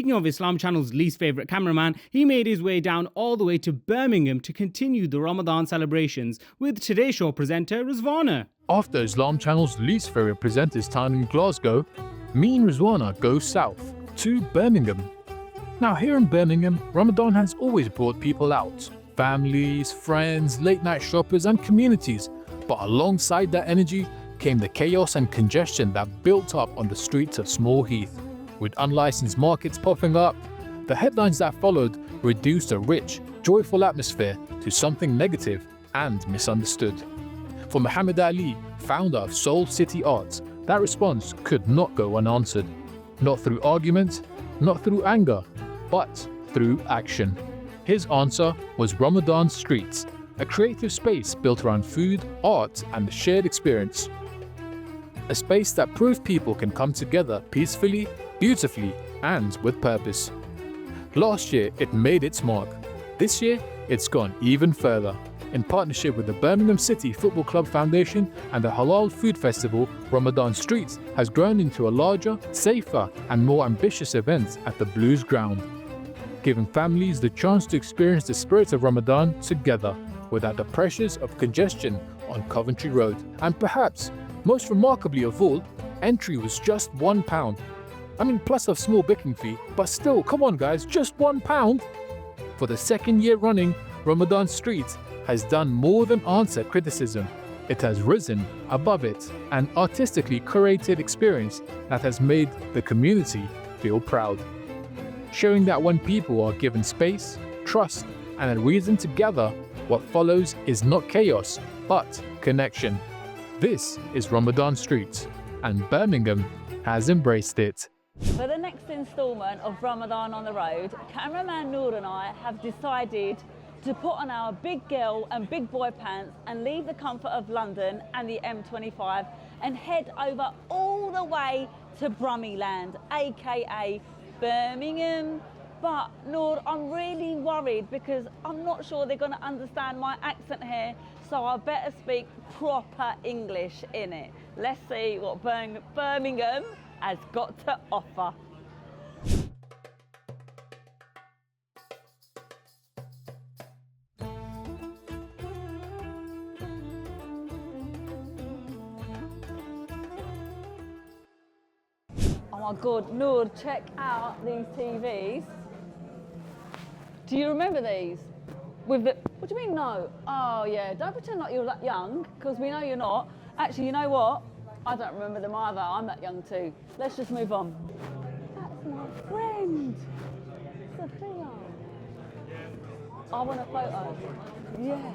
speaking of Islam Channel's least favourite cameraman, he made his way down all the way to Birmingham to continue the Ramadan celebrations with Today Show presenter Ruzvana. After Islam Channel's least favourite presenter's town in Glasgow, me and Ruzvana go south to Birmingham. Now here in Birmingham, Ramadan has always brought people out. Families, friends, late night shoppers and communities. But alongside that energy came the chaos and congestion that built up on the streets of Small Heath. With unlicensed markets popping up, the headlines that followed reduced a rich, joyful atmosphere to something negative and misunderstood. For Muhammad Ali, founder of Soul City Arts, that response could not go unanswered. Not through argument, not through anger, but through action. His answer was Ramadan Streets, a creative space built around food, art, and the shared experience. A space that proved people can come together peacefully, beautifully, and with purpose. Last year, it made its mark. This year, it's gone even further. In partnership with the Birmingham City Football Club Foundation and the Halal Food Festival, Ramadan Streets has grown into a larger, safer, and more ambitious event at the Blues Ground, giving families the chance to experience the spirit of Ramadan together without the pressures of congestion on Coventry Road. And perhaps, most remarkably of all, entry was just £1. I mean, plus a small booking fee, but still, come on guys, just £1? For the second year running, Ramadan Streets has done more than answer criticism. It has risen above it, an artistically curated experience that has made the community feel proud. Showing that when people are given space, trust, and a reason to gather, what follows is not chaos, but connection. This is Ramadan Streets, and Birmingham has embraced it. For the next instalment of Ramadan on the Road, cameraman Noor and I have decided to put on our big girl and big boy pants and leave the comfort of London and the M25 and head over all the way to Brummyland, aka Birmingham. But Noor, I'm really worried because I'm not sure they're going to understand my accent here, so I better speak proper English in it. Let's see what Birmingham has got to offer. Oh my God, Noor, check out these TVs. Do you remember these? With the, what do you mean no? Oh yeah, don't pretend like you're that young, because we know you're not. Actually, you know what? I don't remember them either, I'm that young too. Let's just move on. That's my friend, Sophia. I want a photo. Yeah.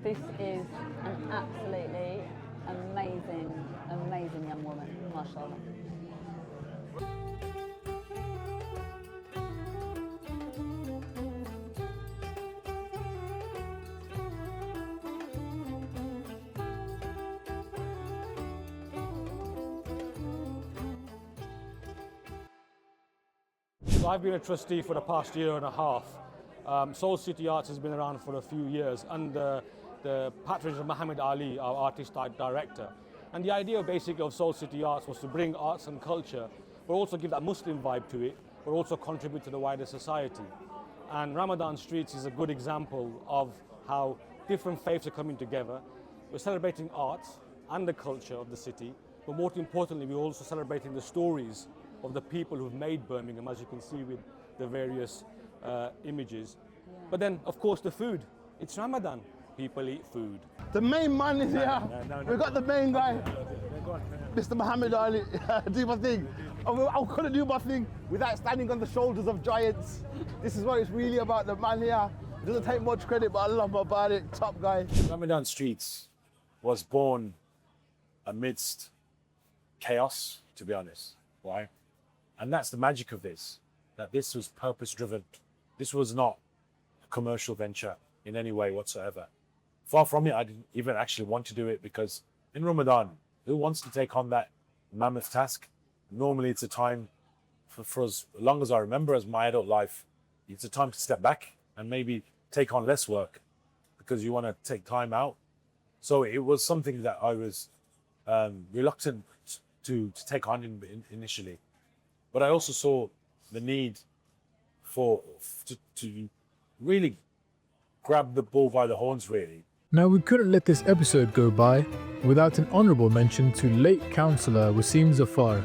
This is an absolutely amazing young woman, mashallah. So I've been a trustee for the past year and a half. Soul City Arts has been around for a few years under the patronage of Muhammad Ali, our artist director. And the idea basically of Soul City Arts was to bring arts and culture, but also give that Muslim vibe to it, but also contribute to the wider society. And Ramadan Streets is a good example of how different faiths are coming together. We're celebrating arts and the culture of the city, but more importantly, we're also celebrating the stories of the people who've made Birmingham, as you can see with the various images. Yeah. But then, of course, the food. It's Ramadan. People eat food. The main man is here. No, We got the main guy, Mr. Muhammad Ali. Do my thing. I couldn't do my thing without standing on the shoulders of giants. This is what it's really about. The man here. It doesn't take much credit, but I love him about it. Top guy. Ramadan Streets was born amidst chaos, to be honest. Why? And that's the magic of this, that this was purpose-driven. This was not a commercial venture in any way whatsoever. Far from it, I didn't even actually want to do it, because in Ramadan, who wants to take on that mammoth task? Normally it's a time, for as long as I remember as my adult life, it's a time to step back and maybe take on less work, because you want to take time out So it was something that I was reluctant to take on initially. But I also saw the need to really grab the bull by the horns, really. Now, we couldn't let this episode go by without an honourable mention to late Councillor Wasim Zafar.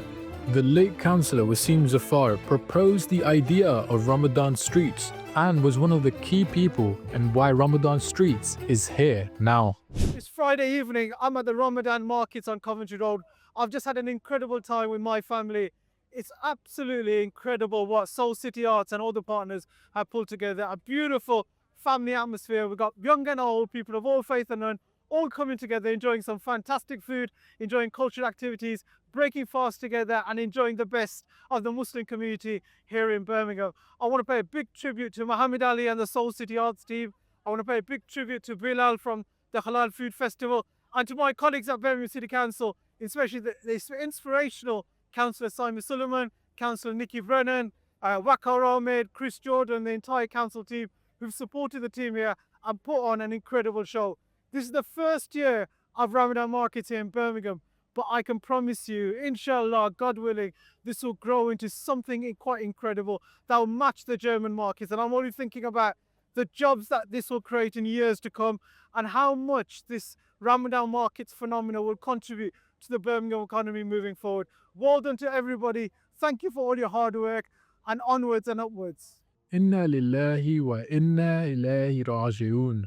The late Councillor Wasim Zafar proposed the idea of Ramadan Streets and was one of the key people in why Ramadan Streets is here now. It's Friday evening. I'm at the Ramadan markets on Coventry Road. I've just had an incredible time with my family. It's absolutely incredible what Soul City Arts and all the partners have pulled together. A beautiful family atmosphere. We've got young and old, people of all faith and none, all coming together, enjoying some fantastic food, enjoying cultural activities, breaking fast together and enjoying the best of the Muslim community here in Birmingham. I want to pay a big tribute to Muhammad Ali and the Soul City Arts team. I want to pay a big tribute to Bilal from the Halal Food Festival and to my colleagues at Birmingham City Council, especially the inspirational Councillor Simon Sullivan, Councillor Nikki Brennan, Wakar Ahmed, Chris Jordan, the entire council team who've supported the team here and put on an incredible show. This is the first year of Ramadan markets here in Birmingham, but I can promise you, inshallah, God willing, this will grow into something quite incredible that will match the German markets. And I'm only thinking about the jobs that this will create in years to come and how much this Ramadan markets phenomenon will contribute to the Birmingham economy moving forward. Well done to everybody. Thank you for all your hard work and onwards and upwards. Inna lillahi wa inna ilayhi raji'un.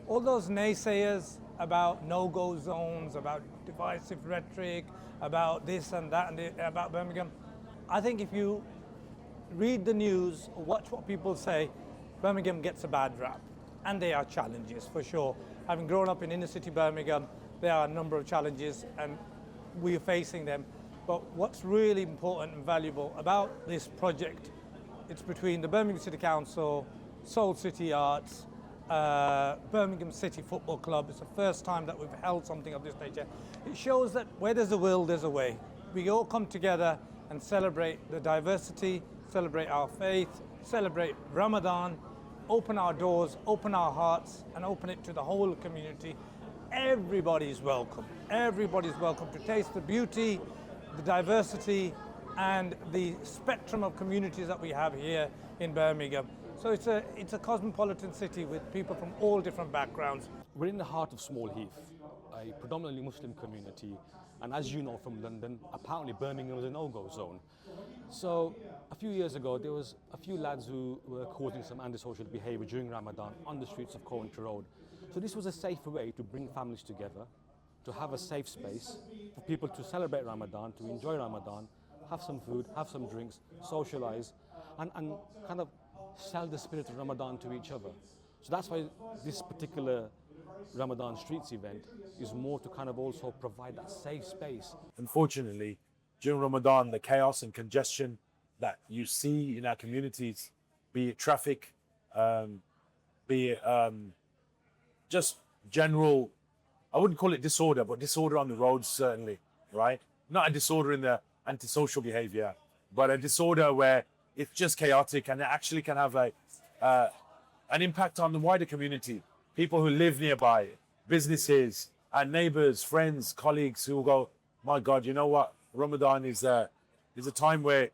All those naysayers about no-go zones, about divisive rhetoric, about this and that, and about Birmingham, I think if you read the news, watch what people say, Birmingham gets a bad rap. And there are challenges, for sure. Having grown up in inner city Birmingham, there are a number of challenges and we are facing them. But what's really important and valuable about this project, it's between the Birmingham City Council, Soul City Arts, Birmingham City Football Club. It's the first time that we've held something of this nature. It shows that where there's a will, there's a way. We all come together and celebrate the diversity, celebrate our faith, celebrate Ramadan, open our doors, open our hearts, and open it to the whole community. Everybody's welcome. Everybody's welcome to taste the beauty, the diversity, and the spectrum of communities that we have here in Birmingham. So it's a cosmopolitan city with people from all different backgrounds. We're in the heart of Small Heath, a predominantly Muslim community, and as you know from London, apparently Birmingham is a no-go zone. So a few years ago, there was a few lads who were causing some antisocial behaviour during Ramadan on the streets of Coventry Road. So this was a safe way to bring families together, to have a safe space for people to celebrate Ramadan, to enjoy Ramadan, have some food, have some drinks, socialise, and kind of sell the spirit of Ramadan to each other. So that's why this particular Ramadan Streets event is more to kind of also provide that safe space. Unfortunately, during Ramadan, the chaos and congestion that you see in our communities, be it traffic, be it just general, I wouldn't call it disorder, but disorder on the roads certainly, right? Not a disorder in the antisocial behavior, but a disorder where it's just chaotic and it actually can have an impact on the wider community. People who live nearby, businesses and neighbors, friends, colleagues who will go, my God, you know what? Ramadan is a time where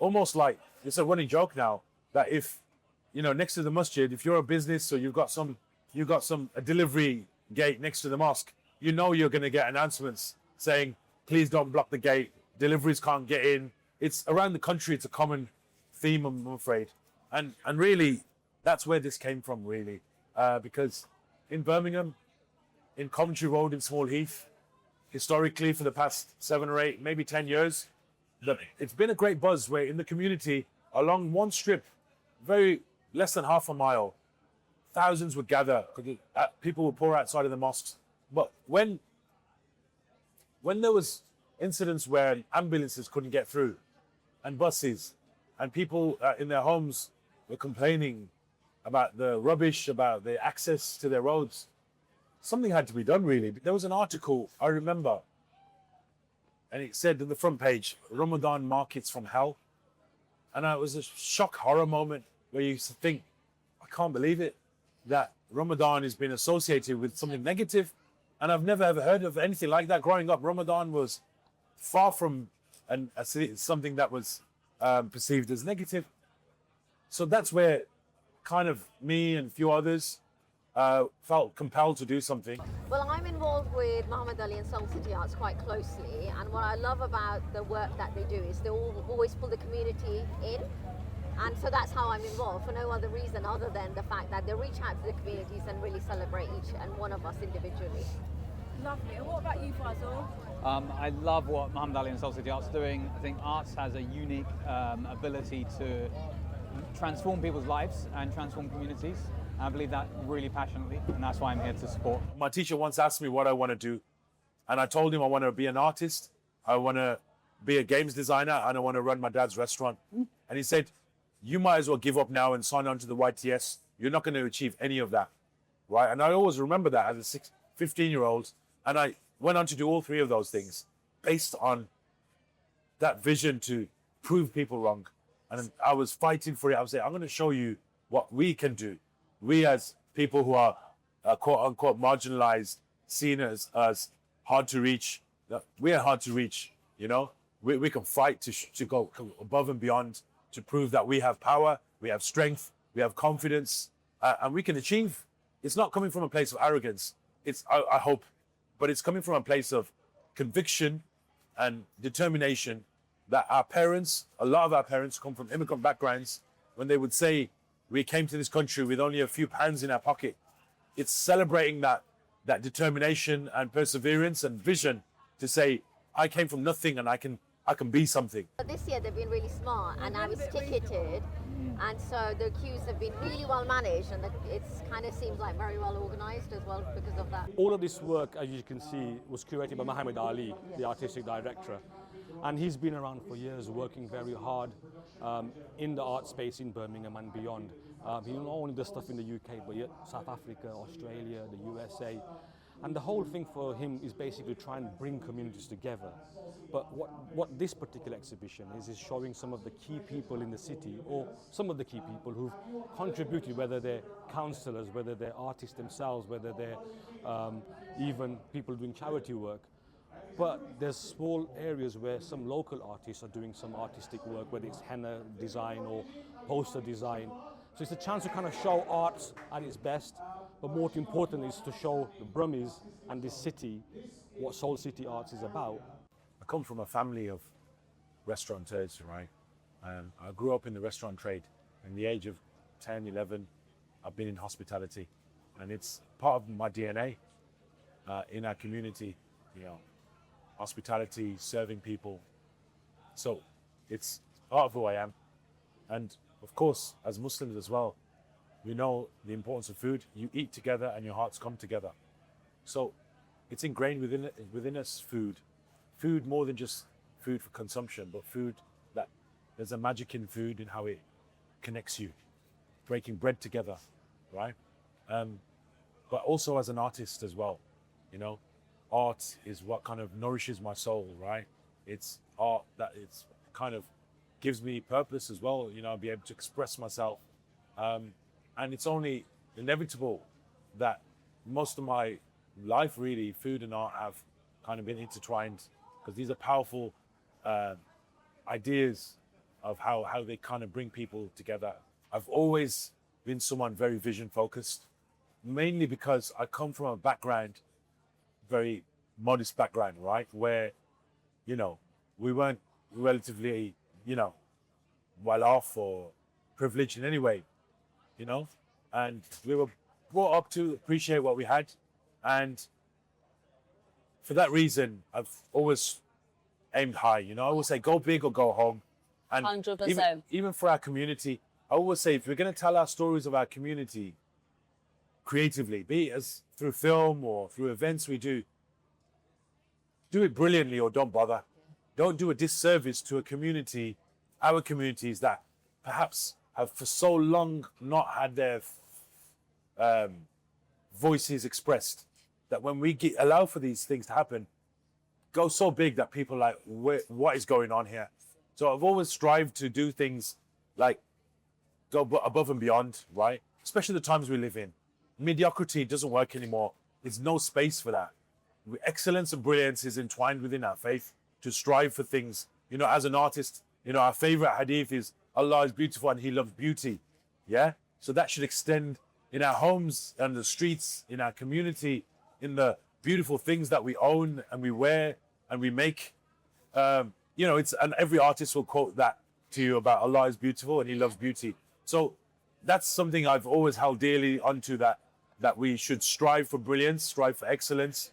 almost like, it's a running joke now, that if, you know, next to the masjid, if you're a business or you've got a delivery gate next to the mosque, you know you're going to get announcements saying, please don't block the gate, deliveries can't get in. It's around the country, it's a common theme, I'm afraid. And really, that's where this came from, really. Because in Birmingham, in Coventry Road in Small Heath, historically for the past 7 or 8, maybe 10 years, it's been a great buzz where in the community, along one strip, very less than half a mile, thousands would gather, people would pour outside of the mosques. But when there was incidents where ambulances couldn't get through, and buses, and people in their homes were complaining about the rubbish, about the access to their roads, something had to be done, really. There was an article, I remember, and it said on the front page, Ramadan markets from hell. And it was a shock horror moment where you used to think, I can't believe it that Ramadan has been associated with something negative, and I've never ever heard of anything like that. Growing up, Ramadan was far from something that was perceived as negative. So that's where kind of me and a few others felt compelled to do something. Well, I'm involved with Muhammad Ali and Soul City Arts quite closely, and what I love about the work that they do is they always pull the community in, and so that's how I'm involved, for no other reason other than the fact that they reach out to the communities and really celebrate each and one of us individually. Lovely. And what about you, Faisal? I love what Muhammad Ali and Soul City Arts are doing. I think arts has a unique ability to transform people's lives and transform communities. I believe that really passionately, and that's why I'm here to support. My teacher once asked me what I want to do, and I told him I want to be an artist, I want to be a games designer, and I want to run my dad's restaurant. And he said, you might as well give up now and sign on to the YTS. You're not going to achieve any of that, right? And I always remember that as a 15-year-old, and I went on to do all three of those things based on that vision to prove people wrong. And I was fighting for it. I was saying, I'm going to show you what we can do. We as people who are quote unquote marginalized, seen as hard to reach, we are hard to reach, you know? We can fight to go above and beyond to prove that we have power, we have strength, we have confidence, and we can achieve. It's not coming from a place of arrogance, I hope, but it's coming from a place of conviction and determination that our parents, a lot of our parents come from immigrant backgrounds, when they would say, we came to this country with only a few pounds in our pocket. It's celebrating that determination and perseverance and vision to say, I came from nothing and I can be something. But this year they've been really smart, and now it's ticketed, and so the queues have been really well managed, and it kind of seems like very well organized as well because of that. All of this work, as you can see, was curated by Muhammad Ali, the artistic director. And he's been around for years working very hard in the art space in Birmingham and beyond. He not only does stuff in the UK, but yet South Africa, Australia, the USA. And the whole thing for him is basically try and bring communities together. But what this particular exhibition is showing some of the key people in the city, or some of the key people who've contributed, whether they're councillors, whether they're artists themselves, whether they're even people doing charity work. But there's small areas where some local artists are doing some artistic work, whether it's henna design or poster design. So it's a chance to kind of show art at its best, but more importantly is to show the Brummies and this city what Soul City Arts is about. I come from a family of restaurateurs, right? I grew up in the restaurant trade. In the age of 10, 11, I've been in hospitality, and it's part of my DNA in our community, you know. Hospitality, serving people. So it's part of who I am. And of course, as Muslims as well, we know the importance of food. You eat together and your hearts come together. So it's ingrained within us, food. Food more than just food for consumption, but food that there's a magic in food and how it connects you. Breaking bread together, right? But also as an artist as well, you know. Art is what kind of nourishes my soul, right? It's art that it's kind of gives me purpose as well, you know, be able to express myself. And it's only inevitable that most of my life, really, food and art have kind of been intertwined, because these are powerful ideas of how they kind of bring people together. I've always been someone very vision focused, mainly because I come from a background, very modest background, right? Where, you know, we weren't relatively, you know, well off or privileged in any way, you know, and we were brought up to appreciate what we had. And for that reason, I've always aimed high, you know. I always say go big or go home. And 100%. Even for our community, I always say if we're going to tell our stories of our community creatively, be it as through film or through events we do it brilliantly or don't bother. Don't do a disservice to a community, our communities that perhaps have for so long not had their voices expressed, that when we allow for these things to happen, go so big that people are like, what is going on here? So I've always strived to do things like go above and beyond, right? especially the times we live in. Mediocrity doesn't work anymore. There's no space for that. Excellence and brilliance is entwined within our faith to strive for things. You know, as an artist, you know, our favorite hadith is Allah is beautiful and He loves beauty. Yeah? So that should extend in our homes and the streets, in our community, in the beautiful things that we own and we wear and we make. You know, and every artist will quote that to you about Allah is beautiful and He loves beauty. So that's something I've always held dearly onto, that we should strive for brilliance, strive for excellence,